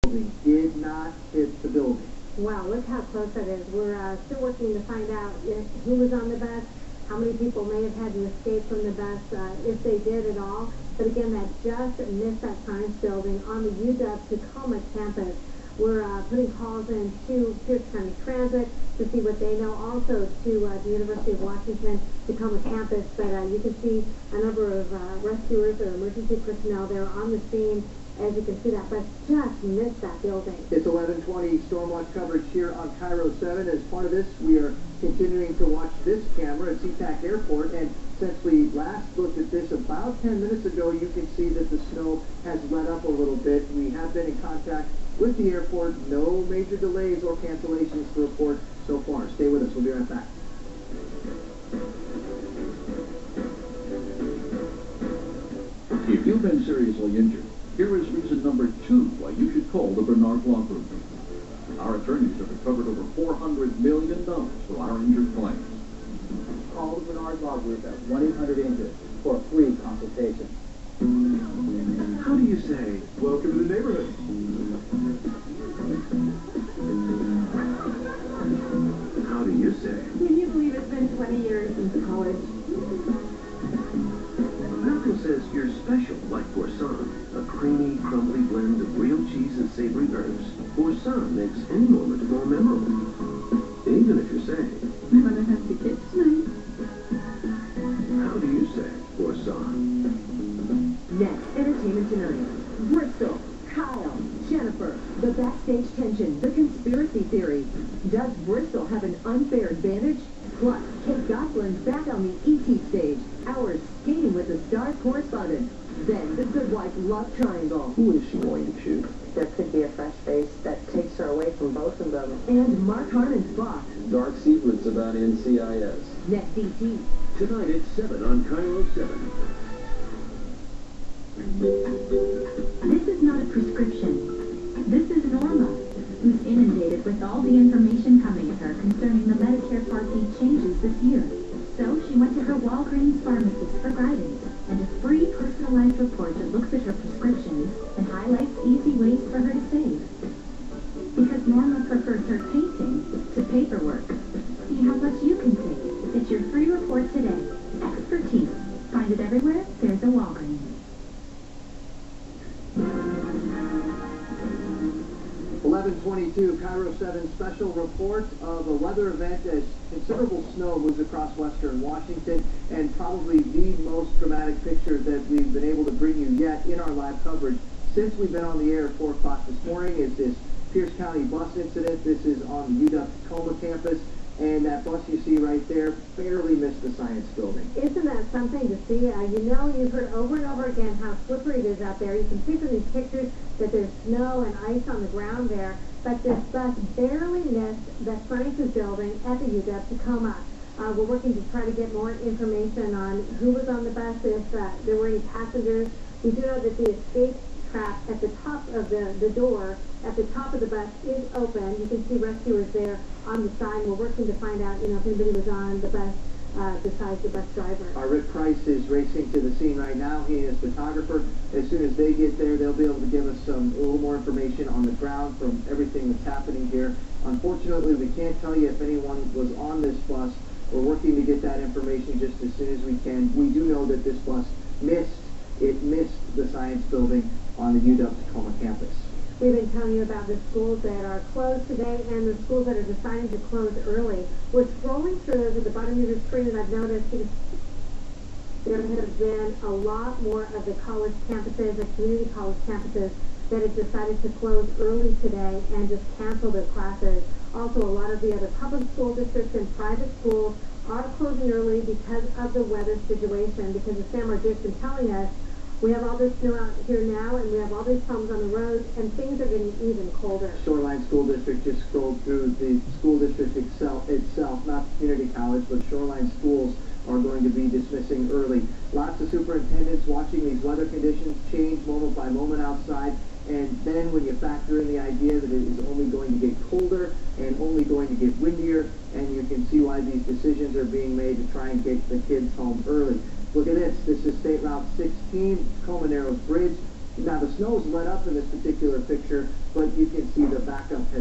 building did not hit the building. Wow, look how close that is. We're still working to find out who was on the bus, how many people may have had to escape from the bus, if they did at all. But again, that just missed that science building on the UW-Tacoma campus. We're putting calls in to Pierce County Transit to see what they know, also to the University of Washington Tacoma campus. But you can see a number of rescuers or emergency personnel there on the scene. As you can see, that bus just missed that building. It's 11:20 Stormwatch coverage here on Cairo 7. As part of this, we are continuing to watch this camera at SeaTac Airport. And since we last looked at this about 10 minutes ago, you can see that the snow has let up a little bit. We have been in contact with the airport. No major delays or cancellations to report so far. Stay with us. We'll be right back. If you've been seriously injured, here is reason number 2 why you should call the Bernard Law Group. Our attorneys have recovered over $400 million for our injured claims. Call the Bernard Law Group at 1-800-INJURED for a free consultation. How do you say, welcome to the neighborhood? How do you say? Can you believe it's been 20 years since college? Malcolm says you're special, like Boursin, a creamy, crumbly blend of real cheese and savory herbs. Boursin makes any moment more memorable. Even if you're saying, I'm gonna have to get tonight. how do you say Boursin? Next, Entertainment Tonight. Bristol, Kyle, Jennifer, the backstage tension, the conspiracy theory. Does Bristol have an unfair advantage? Plus, Kate Gosselin's back on the ET stage. Hours skating with the Stars correspondent. Then, the Good Wife love triangle. Who is she going to choose? There could be a fresh face that takes her away from both of them. And Mark Harmon's boss. Dark secrets about NCIS. Next ET. Tonight at 7 on Cairo 7. This is not a prescription. This is Norma, who's inundated with all the information coming at her concerning the Medicare Part D changes this year. So she went to her Walgreens pharmacist for guidance and a free personalized report that looks at her prescriptions and highlights easy ways for her to save. Because Norma prefers her painting to paperwork. See how much you can save. Get your free report today. Expertise. Find it everywhere there's a Walgreens. 11:22 Cairo 7 special report of a weather event as considerable snow moves across western Washington, and probably the most dramatic picture that we've been able to bring you yet in our live coverage since we've been on the air at 4 o'clock this morning is this Pierce County bus incident. This is on the UW-Tacoma campus, and that bus you see right there barely missed the science building. Isn't that something to see? You've heard over and over again how slippery it is out there. You can see from these pictures that there's snow and ice on the ground there, but this bus barely missed the sciences building at the UW-Tacoma. We're working to try to get more information on who was on the bus, if there were any passengers. We do know that the escape trap at the top of the door at the top of the bus is open. You can see rescuers there on the side. We're working to find out, if anybody was on the bus besides the bus driver. Rick Price is racing to the scene right now. He and his photographer. As soon as they get there, they'll be able to give us a little more information on the ground from everything that's happening here. Unfortunately, we can't tell you if anyone was on this bus. We're working to get that information just as soon as we can. We do know that this bus missed the science building on the UW-Tacoma campus. We've been telling you about the schools that are closed today and the schools that are deciding to close early. We're scrolling through those at the bottom of your screen, and I've noticed there have been a lot more of the college campuses, the community college campuses, that have decided to close early today and just cancel their classes. Also, a lot of the other public school districts and private schools are closing early because of the weather situation, because as Sam Rodriguez has been telling us, we have all this snow out here now, and we have all these problems on the roads, and things are getting even colder. Shoreline School District just scrolled through the school district itself, not community college, but Shoreline schools are going to be dismissing early. Lots of superintendents watching these weather conditions change moment by moment outside, and then when you factor in the idea that it is only going to get colder and only going to get windier, and you can see why these decisions are being made to try and get the kids home early. Look at this. This is State Route 16, Tacoma Narrows Bridge. Now, the snow's let up in this particular picture, but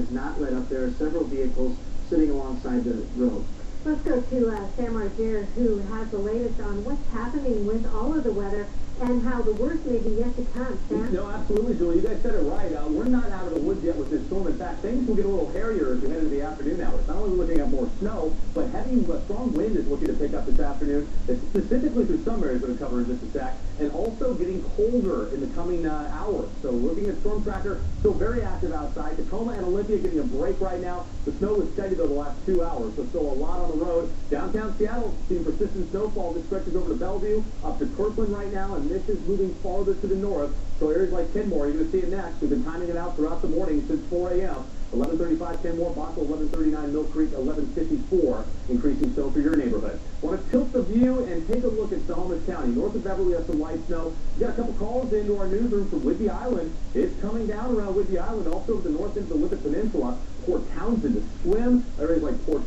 has not let up. There are several vehicles sitting alongside the road. Let's go to Sam Margera, who has the latest on what's happening with all of the weather and how the worst may be yet to come. Sam? No, absolutely, Julie. You guys said it right. We're not out of the woods yet with this storm. In fact, things will get a little hairier as we head into the afternoon hours. Not only are we looking at more snow, but heavy, strong wind is looking to pick up this afternoon, specifically through some areas that are covered in just a sec, and also getting colder in the coming hours. So looking at Storm Tracker, still very active outside. Tacoma and Olympia getting a break right now. The snow was steady, though, the last 2 hours, so still a lot on the road. Downtown Seattle, seeing persistent snowfall. This stretches over to Bellevue, up to Kirkland right now, and this is moving farther to the north. So areas like Kenmore, you're going to see it next. We've been timing it out throughout the morning since 4 a.m. 11:35 Kenmore, Boston, 11:39 Mill Creek, 11:54, increasing snow for your neighborhood. Want to tilt the view and take a look at Snohomish County. North of Beverly has some light snow. We got a couple calls into our newsroom from Whidbey Island. It's coming down around Whidbey Island, also to the north into the Lippet Peninsula. Port Townsend to swim. Areas like Port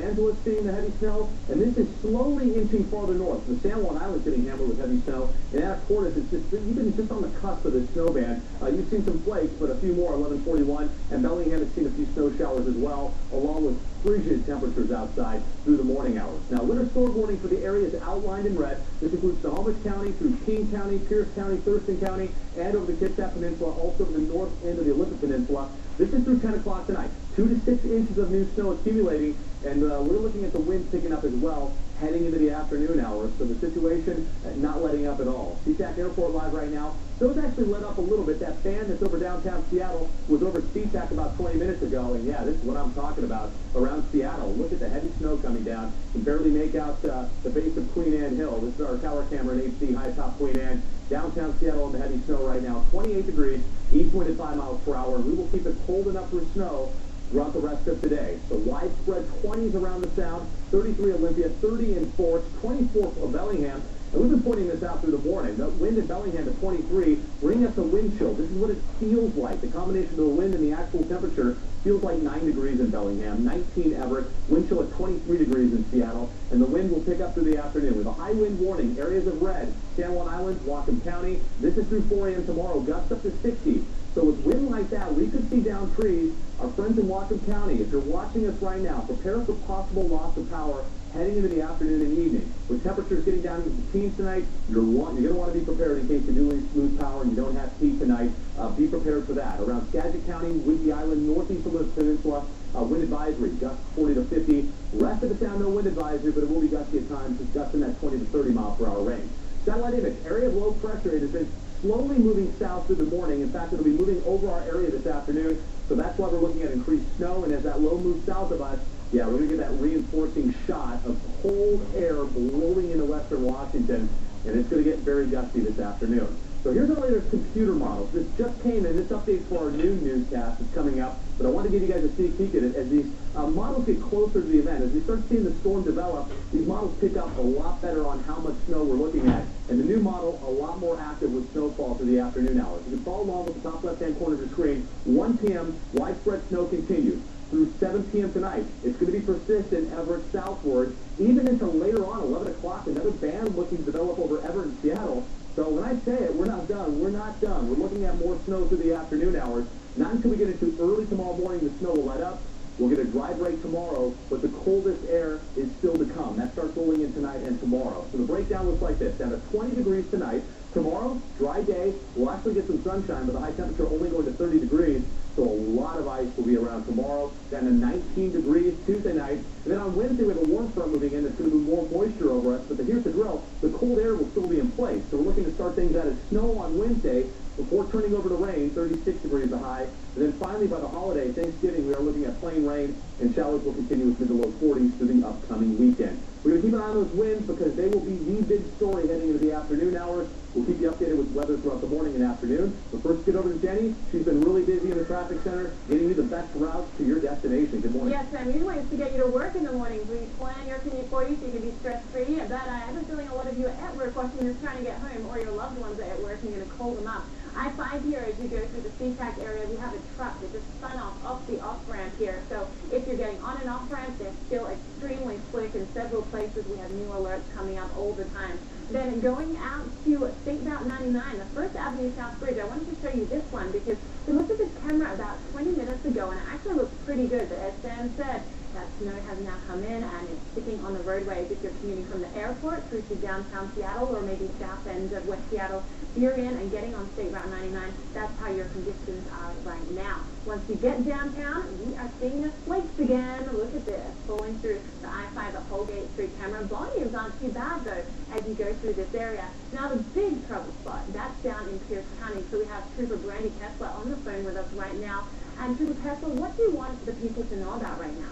Angeles seeing the heavy snow. And this is slowly inching farther north. The San Juan Island's getting hammered with heavy snow. And Anacortes, it's just, even just on the cusp of this snow band. You've seen some flakes, but a few more, 11:41. And Bellingham has seen a few snow showers as well, along with frigid temperatures outside through the morning hours. Now, winter storm warning for the areas outlined in red. This includes Snohomish County through King County, Pierce County, Thurston County, and over the Kitsap Peninsula, also the north end of the Olympic Peninsula. This is through 10 o'clock tonight. 2 to 6 inches of new snow accumulating, and we're looking at the winds picking up as well heading into the afternoon hours. So the situation not letting up at all. SeaTac Airport live right now. Those actually let up a little bit. That fan that's over downtown Seattle was over SeaTac about 20 minutes ago, and yeah, this is what I'm talking about around Seattle. Look at the heavy snow coming down. You can barely make out the base of Queen Anne Hill. This is our tower camera in HD, high top Queen Anne. Downtown Seattle in the heavy snow right now, 28 degrees, east wind at 5 miles per hour. And we will keep it cold enough for snow throughout the rest of today. So widespread 20s around the Sound, 33 Olympia, 30 in Forks, 24 for Bellingham. And we've been pointing this out through the morning. The wind in Bellingham at 23, bringing us a wind chill. This is what it feels like. The combination of the wind and the actual temperature feels like 9 degrees in Bellingham, 19 Everett, wind chill at 23 degrees in Seattle, and the wind will pick up through the afternoon with a high wind warning. Areas of red, San Juan Island, Whatcom County. This is through 4 a.m. tomorrow, gusts up to 60. So with wind like that, we could see down trees. Our friends in Whatcom County, if you're watching us right now, prepare for possible loss of power heading into the afternoon and evening. With temperatures getting down into the teens tonight, you're going to want to be prepared in case you do lose power and you don't have heat tonight. Be prepared for that. Around Skagit County, Whidbey Island, northeast of the peninsula, wind advisory, gusts 40 to 50. Rest of the Sound, no wind advisory, but it will be gusty at times. It's gusting that 20 to 30 mile per hour range. Satellite image, area of low pressure. It has been slowly moving south through the morning. In fact, it'll be moving over our area this afternoon. So that's why we're looking at increased snow. And as that low moves south of us, yeah, we're going to get that reinforcing shot of cold air blowing into western Washington. And it's going to get very gusty this afternoon. So here's our latest computer models. This just came in. This update for our new newscast is coming up. But I want to give you guys a sneak peek at it as these models get closer to the event. As we start seeing the storm develop, these models pick up a lot better on how much snow we're looking at. And the new model, a lot more active with snowfall through the afternoon hours. You can follow along with the top left-hand corner of your screen. 1 p.m., widespread snow continues. Through 7 p.m. tonight, it's going to be persistent Everett southward. Even until later on, 11 o'clock, another band looking to develop over Everett and Seattle. So when I say it, we're not done. We're not done. We're looking at more snow through the afternoon hours. Not until we get into early tomorrow morning, the snow will let up. We'll get a dry break tomorrow, but the coldest air is still to come. That starts rolling in tonight and tomorrow. So the breakdown looks like this. Down to 20 degrees tonight. Tomorrow, dry day. We'll actually get some sunshine, but the high temperature only going to 30 degrees. So a lot of ice will be around tomorrow. Down to 19 degrees Tuesday night. And then on Wednesday, we have a warm front moving in that's going to move more moisture over us. But here's the drill. The cold air will still be in place. So we're looking to start things out as snow on Wednesday before turning over to rain, 36 degrees the high. And then finally, by the holiday, Thanksgiving, we are looking at plain rain, and showers will continue with mid to low 40s through the upcoming weekend. We're going to keep an eye on those winds because they will be the big story heading into the afternoon hours. We'll keep you updated with weather throughout the morning and afternoon. But first, get over to Jenny. She's been really busy in the traffic center, getting you the best routes to your destination. Good morning. Yes, Sam. Usually it's to get you to work in the mornings. We plan your commute for you so you can be stress-free. But I have a feeling a lot of you are at work watching this trying to get home, or your loved ones are at work and you're going to call them up. I-5 here, as you go through the SeaTac area, we have a truck that just spun off the off-ramp here. So if you're getting on and off-ramp, they're still extremely slick in several places. We have new alerts coming up all the time. Then going out to State Route 99, the First Avenue South Bridge, I wanted to show you this one because we looked at this camera about 20 minutes ago and it actually looks pretty good. But as Sam said, that snow has now come in and it's sticking on the roadways. If you're commuting from the airport through to downtown Seattle or maybe south end of West Seattle, you're in and getting on State Route 99, that's how your conditions are right now. Once you get downtown, we are seeing the flakes again. Look at this, flowing through the I-5 at Holgate Street camera. Volumes aren't too bad though as you go through this area. Now the big trouble spot, that's down in Pierce County. So we have Trooper Brandy Kessler on the phone with us right now. And Trooper Kessler, what do you want the people to know about right now?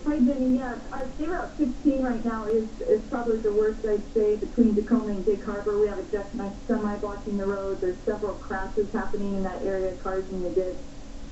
Hi, Jenny. Yeah, State Route 16 right now is probably the worst, I'd say, between Tacoma and Gig Harbor. We have a jackknife semi blocking the road. There's several crashes happening in that area, cars in the ditch.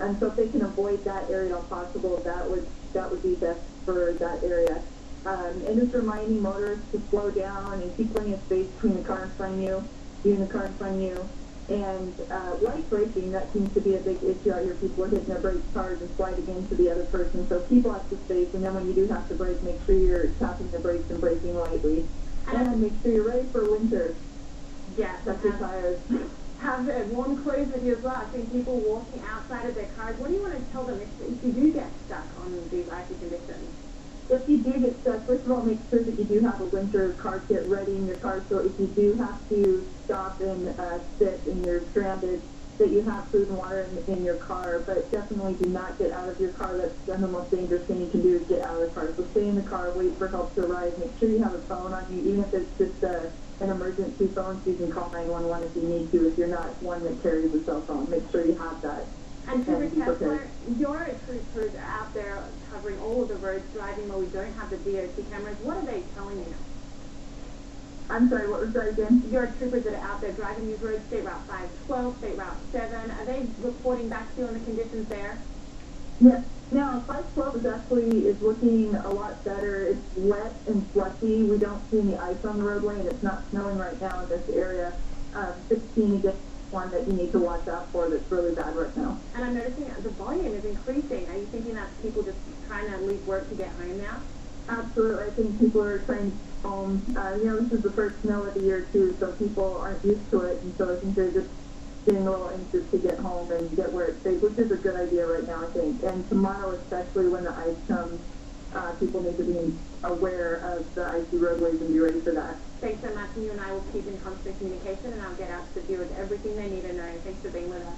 And so if they can avoid that area if possible, that would be best for that area. And just reminding motorists to slow down and keep plenty of space between the car in front of you and the car in front of you. And light braking, that seems to be a big issue out here. People are hitting their brakes hard and sliding into the other person. So keep lots of space, and then when you do have to brake, make sure you're tapping the brakes and braking lightly. And make sure you're ready for winter. Yes. Check your tires. Have warm clothes with you as well. I've seen people walking outside of their cars. What do you want to tell them if you do get stuck on these icy conditions? If you do get stuck, first of all, make sure that you do have a winter car kit ready in your car. So if you do have to stop and sit and you're stranded, that you have food and water in your car. But definitely do not get out of your car. That's the most dangerous thing you can do is get out of the car. So stay in the car, wait for help to arrive. Make sure you have a phone on you, even if it's just an emergency phone, so you can call 911 if you need to. If you're not one that carries a cell phone, make sure you have that. And Trooper Kessler, your troopers are out there covering all of the roads, driving where we don't have the DOT cameras. What are they telling you? I'm sorry, what was that again? Your troopers that are out there driving these roads, State Route 512, State Route 7, are they reporting back to you on the conditions there? Yes. Now, 512 is looking a lot better. It's wet and slushy. We don't see any ice on the roadway, and it's not snowing right now in this area. 16 again. One that you need to watch out for that's really bad right now. And I'm noticing the volume is increasing. Are you thinking that's people just trying to leave work to get home now? Absolutely. I think people are trying to get home. This is the first snow of the year, too, so people aren't used to it, and so I think they're just getting a little anxious to get home and get where it's safe, which is a good idea right now, I think. And tomorrow, especially when the ice comes, people need to be aware of the icy roadways and be ready for that. Thanks so much, and you and I will keep in constant communication, and I'll get out to the viewers everything they need to know. Thanks for being with us.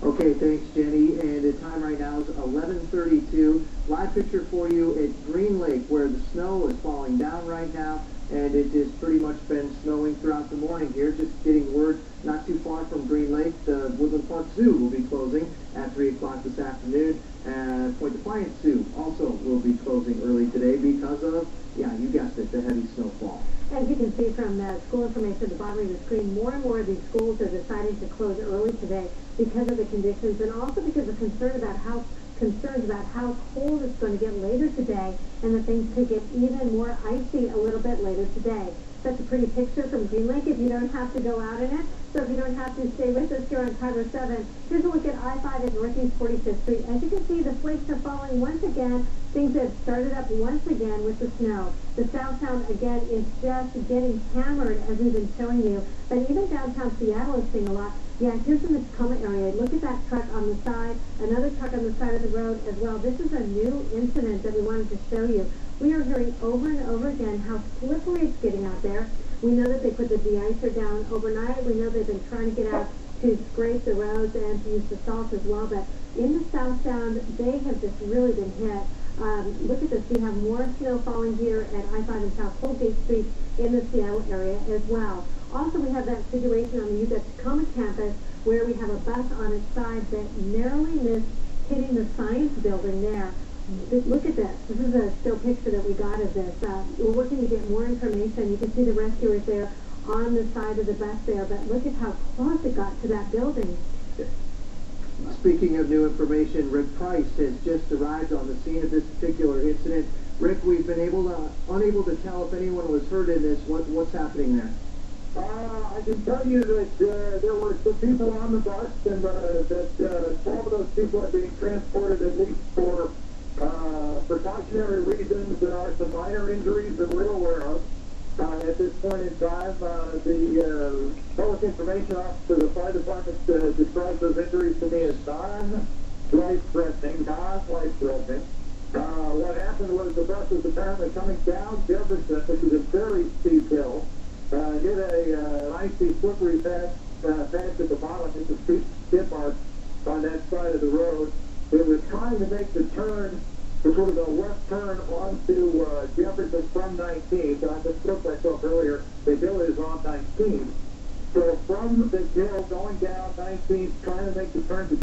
Okay, thanks, Jenny. And the time right now is 11:32. Live picture for you at Green Lake, where the snow is falling down right now, and it has pretty much been snowing throughout the morning here. Just getting word not too far from Green Lake, the Woodland Park Zoo will be closing at 3 o'clock this afternoon. And Point Defiance Zoo also will be closing early today because of, yeah, you guessed it, the heavy snowfall. As you can see from the school information at the bottom of the screen, more and more of these schools are deciding to close early today because of the conditions and also because of concerns about how cold it's going to get later today and that things could get even more icy a little bit later today. That's a pretty picture from Green Lake if you don't have to go out in it. So if you don't have to stay with us here on Timer 7, here's a look at I-5 at Northeast 45th Street. As you can see, the flakes are falling once again. Things have started up once again with the snow. The southtown, again, is just getting hammered, as we've been showing you. But even downtown Seattle is seeing a lot. Yeah, here's in the Tacoma area. Look at that truck on the side, another truck on the side of the road as well. This is a new incident that we wanted to show you. We are hearing over and over again how slippery it's getting out there. We know that they put the de-icer down overnight. We know they've been trying to get out to scrape the roads and to use the salt as well. But in the southbound, they have just really been hit. Look at this. We have more snow falling here at I-5 and South Holgate Street in the Seattle area as well. Also, we have that situation on the UW Tacoma campus where we have a bus on its side that narrowly missed hitting the science building there. Look at this. This is a still picture that we got of this. We're working to get more information. You can see the rescuers there on the side of the bus there, but look at how close it got to that building. Speaking of new information, Rick Price has just arrived on the scene of this particular incident. Rick, we've been unable to tell if anyone was hurt in this. What's happening there? I can tell you that there were some people on the bus, and that 12 of those people are being transported at least for precautionary reasons. There are some minor injuries that we're aware of. At this point in time, the public information officer of the fire department describes those injuries to me as non-life-threatening. What happened was the bus was apparently coming down Jefferson, which is a very steep hill, hit an icy, slippery patch at the bottom. It's a steep skid mark on that side of the road. It was trying to make the turn, sort of a left turn onto Jefferson from 19th. I just spoke myself earlier. The hill is on 19th. So from the hill going down 19th, trying to make the turn to